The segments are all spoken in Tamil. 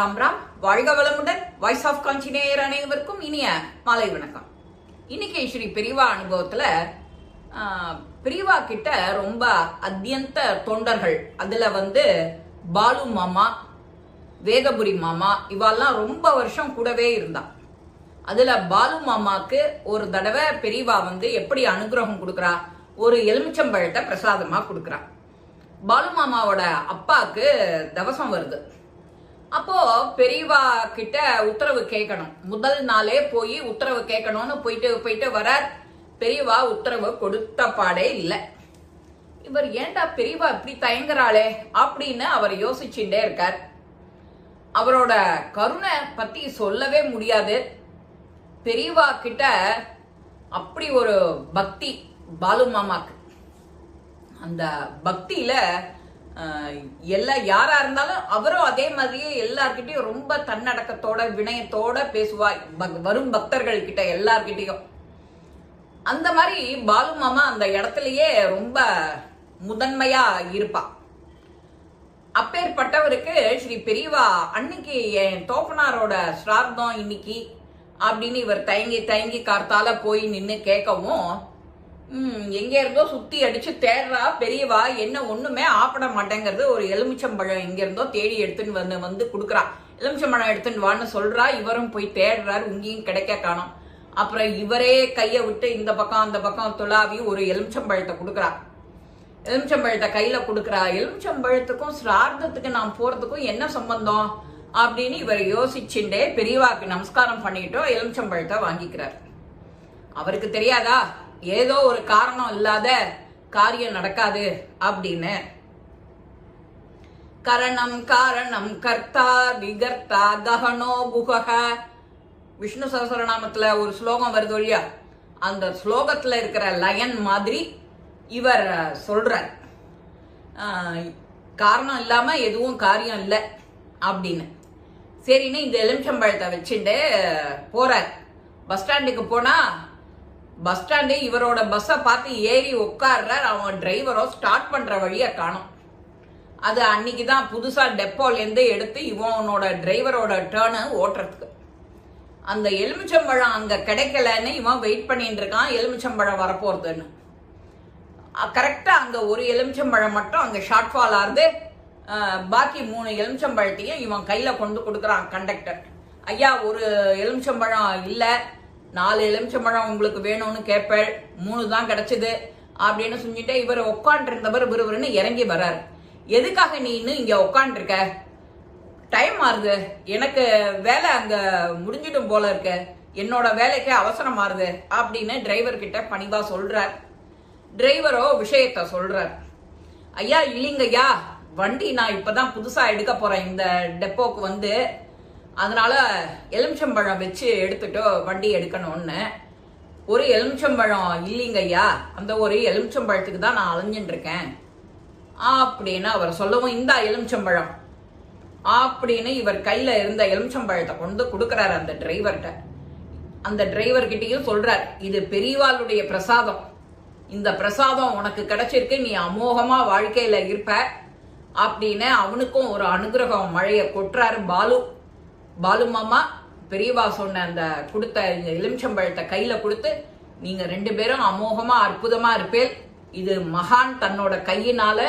ராம் ராம். வாழ்க வளமுடன். வாய்ஸ் ஆஃப் காஞ்சி நேயர் அனைவருக்கும் இனிய மாலை வணக்கம். இன்னைக்கு ஸ்ரீ பெரியவா அனுபவத்துல பெரியவா கிட்ட ரொம்ப அத்தியந்த தொண்டர்கள், அதுல பாலு மாமா, வேதபுரி மாமா இவெல்லாம் ரொம்ப வருஷம் கூடவே இருந்தா. அதுல பாலு மாமாக்கு ஒரு தடவை பெரியவா எப்படி அனுகிரகம் கொடுக்கறா, ஒரு எலுமிச்சம்பழத்தை பிரசாதமா கொடுக்கறா. பாலு மாமாவோட அப்பாக்கு தவசம் வருது. அப்போ பெரியவா கிட்ட உத்தரவு கேட்கணும். முதல் நாளே போய் உத்தரவு கேட்கணும்னு போயிட்டு வர பெரியவா உத்தரவு கொடுத்த பாடே இல்லை. இவர் ஏண்டா பெரியவா இப்படி தயங்குறாளே அப்படின்னு அவர் யோசிச்சுட்டே இருக்கார். அவரோட கருணை பத்தி சொல்லவே முடியாது. பெரியவா கிட்ட அப்படி ஒரு பக்தி பாலு மாமாக்கு. அந்த பக்தியில யாரா இருந்தாலும் அவரும் அதே மாதிரியே எல்லார்கிட்டையும் ரொம்ப தன்னடக்கத்தோட வினயத்தோட பேசுவா. வரும் பக்தர்கள் கிட்ட எல்லார்கிட்டையும் அந்த மாதிரி பாலு மாமா அந்த இடத்துலயே ரொம்ப முதன்மையா இருப்பா. அப்பேற்பட்டவருக்கு ஸ்ரீ பெரியவா அன்னைக்கு என் தோப்பனாரோட ஸ்ரார்த்தம் இன்னைக்கு அப்படின்னு இவர் தயங்கி கார்த்தால போய் நின்று கேட்கவும், எங்க இருந்தோ சுத்தி அடிச்சு தேடுறா பெரியவா. என்ன ஒண்ணுமே ஆப்பட மாட்டேங்கிறது. ஒரு எலுமிச்சம்பழம் எங்க இருந்தோ தேடி எடுத்துன்னு வந்து குடுக்கறா. எலுமிச்சம்பழம் எடுத்துன்னு வான்னு சொல்றா. இவரும் போய் தேடுறாரு, இங்கேயும் கிடைக்க காணோம். அப்புறம் இவரே கைய விட்டு இந்த பக்கம் அந்த பக்கம் துளாவி ஒரு எலுமிச்சம்பழத்தை கொடுக்கறா. எலுமிச்சம்பழத்தை கையில கொடுக்கறா. எலுமிச்சம்பழத்துக்கும் சிரார்த்தத்துக்கு நாம் போறதுக்கும் என்ன சம்பந்தம் அப்படின்னு இவர் யோசிச்சுட்டே பெரியவாக்கு நமஸ்காரம் பண்ணிட்டோம் எலுமிச்சம்பழத்தை வாங்கிக்கிறார். அவருக்கு தெரியாதா ஏதோ ஒரு காரணம் இல்லாத காரியம் நடக்காது அப்படின்னு. கரணம் காரணம் கர்த்தா விகர்த்தா கஹனோ குஹ. விஷ்ணு சஹஸ்ரநாமத்துல ஒரு ஸ்லோகம் வருது இல்லையா, அந்த ஸ்லோகத்துல இருக்கிற லயன் மாதிரி இவர் சொல்றார். காரணம் இல்லாம எதுவும் காரியம் இல்லை அப்படின்னு. சரின்னு இந்த எலுமிச்சம்பழத்தை வச்சுட்டு போறார். பஸ் ஸ்டாண்டுக்கு போனா பஸ் ஸ்டாண்டு இவரோட பஸ்ஸை பார்த்து ஏறி உட்கார்றார். அவன் டிரைவரோ ஸ்டார்ட் பண்ற வழிய காணும். அது அன்னைக்குதான் புதுசா டெப்போல இருந்து எடுத்து இவனோட டிரைவரோட டேர்னு ஓட்டுறதுக்கு. அந்த எலுமிச்சம்பழம் அங்க கிடைக்கலன்னு இவன் வெயிட் பண்ணிட்டு இருக்கான், எலுமிச்சம்பழம் வரப்போறதுன்னு. கரெக்டா அங்க ஒரு எலுமிச்சம்பழம் மட்டும் அங்க ஷார்ட் ஃபால் ஆகுது. பாக்கி 3 எலுமிச்சம்பழத்தையும் இவன் கையில கொண்டு கொடுக்கறான் கண்டக்டர். ஐயா, ஒரு எலுமிச்சம்பழம் இல்ல, 4 எலுமிச்சம்பழம் உங்களுக்கு வேணும்னு கேட்பேள், 3 தான் கிடைச்சது அப்படின்னு சொல்லிட்டு இவர் உட்காந்து இருந்தவர் விறுவிறுன்னு இறங்கி வர்றாரு. எதுக்காக நீ இன்னும் இங்க உட்காந்து இருக்க? டைம் ஆறுது, எனக்கு வேலை அங்க முடிஞ்சிடும் போல இருக்கு, என்னோட வேலைக்கு அவசரம் ஆறுது அப்படின்னு டிரைவர் கிட்ட பணிவா சொல்றார். டிரைவரோ விஷயத்த சொல்றார். ஐயா இல்லைங்கய்யா, வண்டி நான் இப்பதான் புதுசா எடுக்க போறேன் இந்த டெப்போக்கு அதனால எலுமிச்சம்பழம் வச்சு எடுத்துட்டு வண்டி எடுக்கணும்னு. ஒரு எலுமிச்சம்பழம் இல்லைங்க ஐயா, அந்த ஒரு எலுமிச்சம்பழத்துக்கு தான் நான் அலைஞ்சிட்டு இருக்கேன் அப்படின்னு அவர் சொல்லவும், இந்த எலுமிச்சம்பழம் அப்படின்னு இவர் கையில இருந்த எலுமிச்சம்பழத்தை கொண்டு கொடுக்கறாரு அந்த டிரைவர்கிட்ட. அந்த டிரைவர்கிட்டையும் சொல்றார், இது பெரியவாளுடைய பிரசாதம், இந்த பிரசாதம் உனக்கு கிடைச்சிருக்கு, நீ அமோகமா வாழ்க்கையில இருப்ப அப்படின்னு அவனுக்கும் ஒரு அனுகிரகம் மழைய கொட்டுறாரு பாலு மாமா. பெரியவா சொன்ன அந்த கொடுத்த எலுமிச்சம்பழத்தை கையில கொடுத்து, நீங்க 2 பேரும் அமோகமா அற்புதமா இருப்பேல், இது மகான் தன்னோட கையினால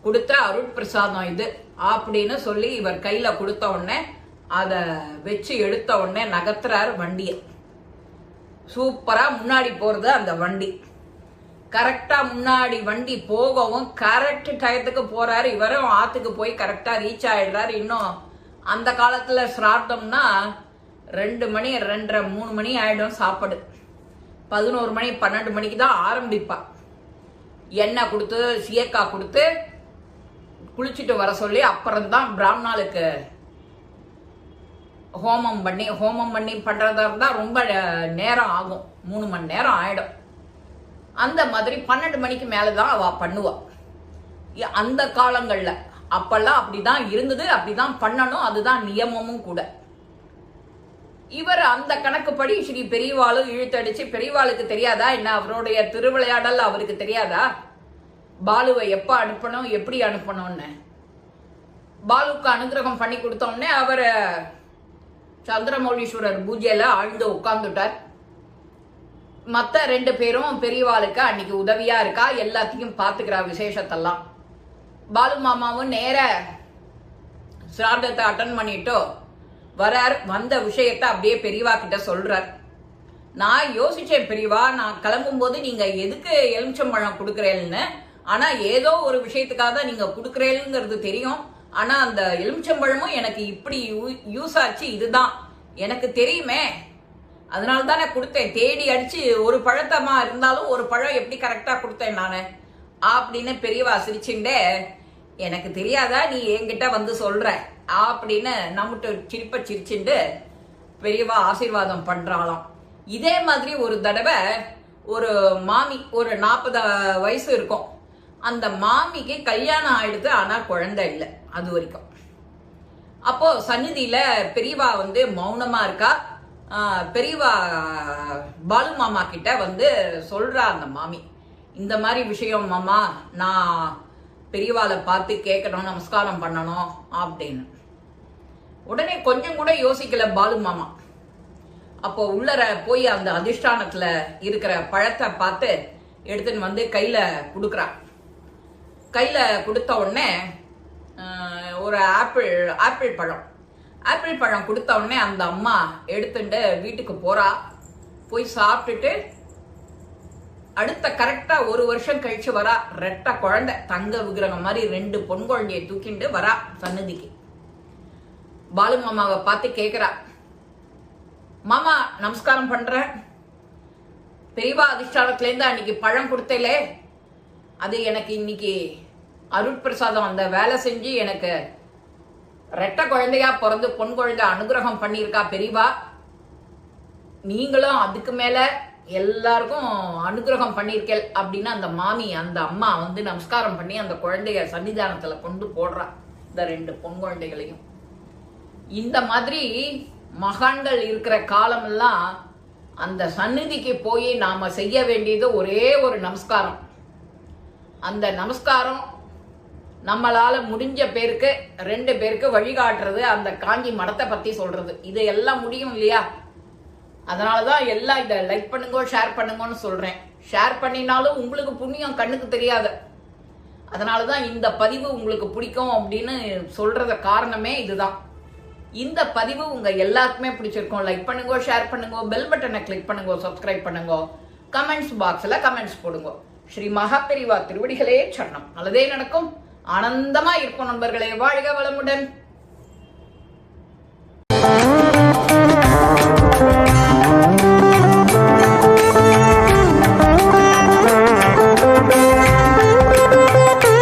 கொடுத்த அருட்பிரசாதம் இது அப்படின்னு சொல்லி இவர் கையில கொடுத்த உடனே அத வச்சு எடுத்த உடனே நகர்த்துறாரு வண்டிய. சூப்பரா முன்னாடி போறது அந்த வண்டி. கரெக்டா முன்னாடி வண்டி போகவும் கரெக்ட் டயத்துக்கு போறாரு. இவரும் ஆத்துக்கு போய் கரெக்டா ரீச் ஆயிடுறாரு. இன்னும் அந்த காலத்துல சிரார்த்தம்னா 2 மணி 2:30 3 மணி ஆயிடும் சாப்பாடு. 11 மணி 12 மணிக்கு தான் ஆரம்பிப்பா. எண்ணெய் கொடுத்து சீயக்காய் கொடுத்து குளிச்சுட்டு வர சொல்லி அப்புறம்தான் பிராமணாளுக்கு ஹோமம் பண்ணி பண்றதா இருந்தா ரொம்ப நேரம் ஆகும், 3 மணி நேரம் ஆயிடும். அந்த மாதிரி 12 மணிக்கு மேலதான் அவ பண்ணுவா. அந்த காலங்கள்ல அப்பெல்லாம் அப்படிதான் இருந்தது, அப்படிதான் பண்ணணும், அதுதான் நியமமும் கூட. இவர் அந்த கணக்குப்படி ஸ்ரீ பெரியவாளும் இழுத்தடிச்சு, பெரியவாளுக்கு தெரியாதா என்ன அவருடைய திருவிளையாடல் அவருக்கு தெரியாதா? பாலுவை எப்ப அனுப்பணும் எப்படி அனுப்பணும்னு பாலுக்கு அனுகிரகம் பண்ணி கொடுத்தோடனே அவர் சந்திரமௌலீஸ்வரர் பூஜையில ஆழ்ந்து உட்கார்ந்துட்டார். மற்ற 2 பேரும் பெரியவாளுக்கு அன்னைக்கு உதவியா இருக்கா, எல்லாத்தையும் பார்த்துக்கிறா விசேஷத்தெல்லாம். பாலு மாமாவும் நேர சிராதத்தை அட்டன் பண்ணிட்டோ வரார். வந்த விஷயத்த அப்படியே பெரியவா கிட்ட சொல்றார். நான் யோசிச்சேன் பெரியவா, நான் கிளம்பும் போது நீங்க எதுக்கு எலுமிச்சம்பழம் கொடுக்குறேன்னு, ஆனா ஏதோ ஒரு விஷயத்துக்காக தான் நீங்க கொடுக்குறேங்கிறது தெரியும். ஆனா அந்த எலுமிச்சம்பழமும் எனக்கு இப்படி யூஸ் ஆச்சு, இதுதான் எனக்கு தெரியுமே, அதனால தானே கொடுத்தேன். தேடி அடிச்சு ஒரு பழத்தமா இருந்தாலும் ஒரு பழம் எப்படி கரெக்டா கொடுத்தேன் நானு அப்படின்னு பெரியவா சிரிச்சுண்டே, எனக்கு தெரியாதா நீ என்கிட்ட வந்து சொல்ற அப்படின்னு நம்மகிட்ட சிரிப்ப சிரிச்சுண்டு பெரியவா ஆசீர்வாதம் பண்றாளாம். இதே மாதிரி ஒரு தடவை ஒரு மாமி, ஒரு 40 வயசு இருக்கும், அந்த மாமிக்கு கல்யாணம் ஆயிடுது, ஆனா குழந்தை இல்லை அது வரைக்கும். அப்போ சந்நிதியில பெரியவா வந்து மௌனமா இருக்கா. பெரியவா பாலு மாமா கிட்ட வந்து சொல்றா அந்த மாமி, இந்த மாதிரி விஷயம் மாமா, நான் பெரியவாளை பார்த்து கேட்கணும், நமஸ்காரம் பண்ணணும் அப்படின்னு. உடனே கொஞ்சம் கூட யோசிக்கல பாலு மாமா. அப்போ உள்ளர போய் அந்த அதிஷ்டானத்துல இருக்கிற பழத்தை பார்த்து எடுத்துன்னு வந்து கையில கொடுக்குறா. கையில கொடுத்த உடனே ஒரு ஆப்பிள் பழம் கொடுத்த உடனே அந்த அம்மா எடுத்துட்டு வீட்டுக்கு போறா. போய் சாப்பிட்டுட்டு அடுத்த கரெக்டா 1 வருஷம் கழிச்சு வரா. ரெட்ட குழந்தை, தங்க விக்கிரகம் மாதிரி 2 பொன் குழந்தையை தூக்கிட்டு வரா சன்னதிக்கு. பாலு மாமாவை பார்த்து கேக்குறா, மாமா நமஸ்காரம் பண்றேன், பெரியவா அதிஷ்டானத்துல இருந்து அன்னைக்கு பழம் கொடுத்தேலே, அது எனக்கு இன்னைக்கு அருட்பிரசாதம் அந்த வேலை செஞ்சு எனக்கு ரெட்ட குழந்தையா பிறந்து பொன் குழந்தை அனுகிரகம் பண்ணியிருக்கா பெரியவா, நீங்களும் அதுக்கு மேல எல்லாருக்கும் அனுகிரகம் பண்ணியிருக்கேன் அப்படின்னு அந்த மாமி, அந்த அம்மா வந்து நமஸ்காரம் பண்ணி அந்த குழந்தைய சன்னிதானத்துல கொண்டு போடுறா, இந்த 2 பொன் குழந்தைகளையும். இந்த மாதிரி மகான்கள் இருக்கிற காலமெல்லாம் அந்த சந்நிதிக்கு போய் நாம செய்ய வேண்டியது ஒரே ஒரு நமஸ்காரம். அந்த நமஸ்காரம் நம்மளால முடிஞ்ச பேருக்கு 2 பேருக்கு வழிகாட்டுறது, அந்த காஞ்சி மடத்தை பத்தி சொல்றது, இது எல்லாம் முடியும் இல்லையா? அதனாலதான் எல்லாம் இதை லைக் பண்ணுங்க, ஷேர் பண்ணுங்கன்னு சொல்றேன். ஷேர் பண்ணினாலும் உங்களுக்கு புண்ணியம் கண்ணுக்கு தெரியாது. அதனாலதான் இந்த பதிவு உங்களுக்கு பிடிக்கும் அப்படின்னு சொல்றத காரணமே இதுதான். இந்த பதிவு உங்க எல்லாருக்குமே பிடிச்சிருக்கும். லைக் பண்ணுங்க, ஷேர் பண்ணுங்க, பெல் பட்டனை கிளிக் பண்ணுங்க, சப்ஸ்கிரைப் பண்ணுங்க, கமெண்ட்ஸ் பாக்ஸ்ல கமெண்ட்ஸ் போடுங்க. ஸ்ரீ மகாபெரிவா திருவடிகளே சரணம். நல்லதே நடக்கும், ஆனந்தமா இருக்கும் நண்பர்களே. வாழ்க வளமுடன்.